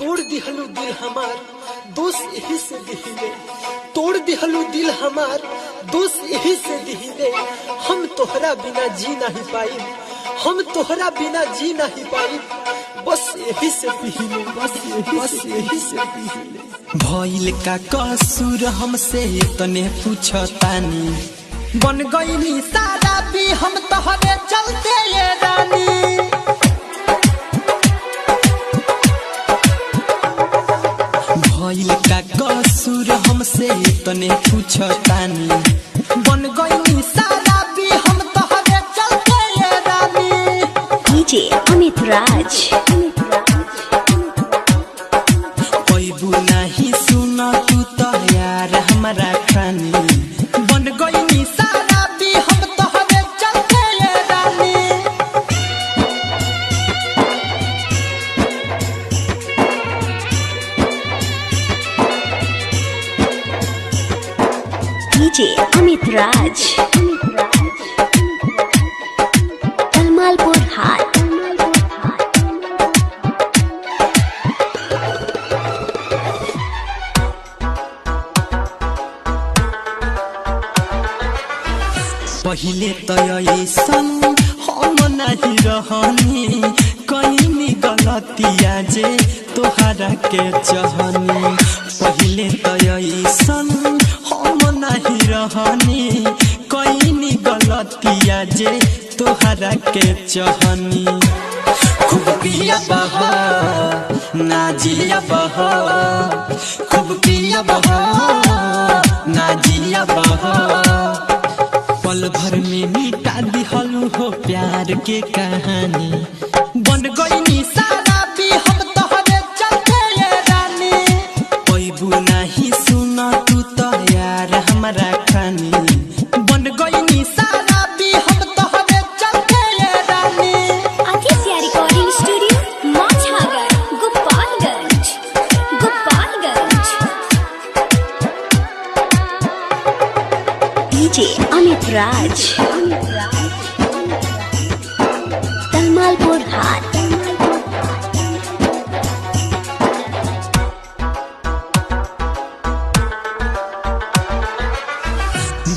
तोड़ दिहलू दिल हमार दोष यही से दिहिले, तोड़ दिहलू दिल हमार दोष यही से दिहिले। हम तोहरा बिना जी नहीं पाई, हम तोहरा बिना जी नहीं पाई, बस यही से पीले, बस यही से पीले। भइल का कसूर हमसे तने पूछतानी, बन गईनी सारा भी हम तोहरे चलते ये रानी। भइल का कसूर हमसे तने पूछतानी, बन गईनी सारा भी हम तोहरे चलते ये रानी। डीजे अमित राज। कोई नहीं सुना तू तो यार हमारा खानी, बन गईनी सारा भी हम तोहरे चलते ये रानी। डीजे अमित राज। कलमालपुर हाट। पहिले तो ऐसन हम नहीं रहनी, कहीं गलतिया जे तोहरा के चाहनी। पहिले तो ऐसन हम नहीं रहनी, कहीं गलतिया जे तोहरा के चाहनी। खूब पिया बहा ना जिया बहा, खूब पिया बहा ना जिया बहा। पल भर में मिटा दिहलू हो प्यार के कहानी, बन गईनी सारा भी हम तोहरे चलते ये रानी। पैबू नहीं सुना तू तो यार हमारा खानी, बन गईनी सारा भी हम तोहरे चलते ये रानी। Aditya recording studio Machhagar Gopalganj. DJ Amit राज। कलमालपुर हाट।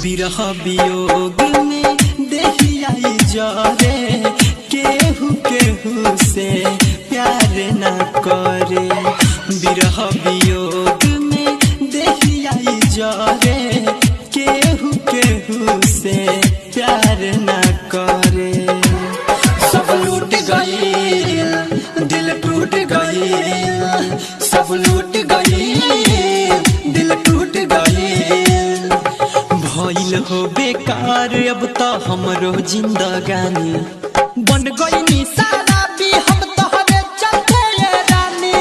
बिरह वियोग में देहिया जरे, केहू केहू से प्यार न करे। बिरह वियोग में देहिया जरे, केहू केहू से प्यार न करे। सब लूट गई दिल टूट गई, सब लूट गई दिल टूट गई। भइल हो बेकार अब तो हमरो जिंदगानी, बन गईनी सारा भी हम तोहरे चलते ये रानी।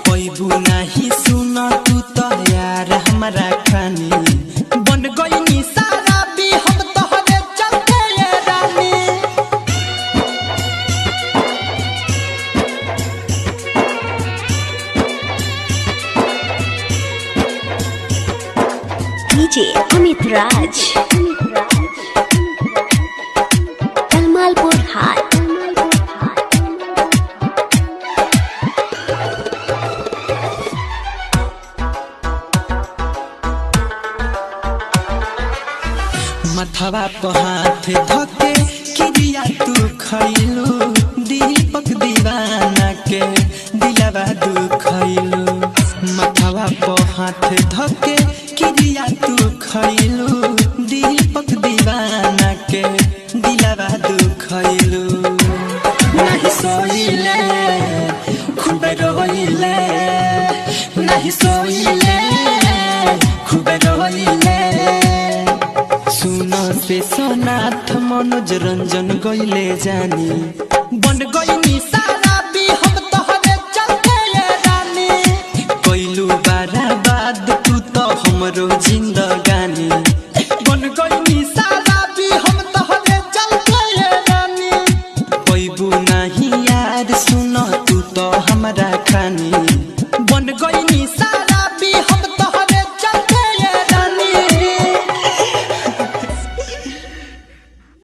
पैबू नहीं सुना तू तो यार हमारा खानी, बन गईनी सारा भी हम तोहरे चलते ये रानी। डीजे अमित राज। कलमालपुर हाट। मथवा पर हाथ धके किरिया तू खैलू, दीपक दीवाना के दिलवा दुखैलू। मथवा पर हाथ धके किरिया तू खैलू, दीपक दीवाना के दिलवा दुखैलू। नहीं सोइले खूब रोइले, नहीं सोइले खूब रोइले। सुना से सोनाथ मनोज रंजन गईले जानी, बन गईनी सारा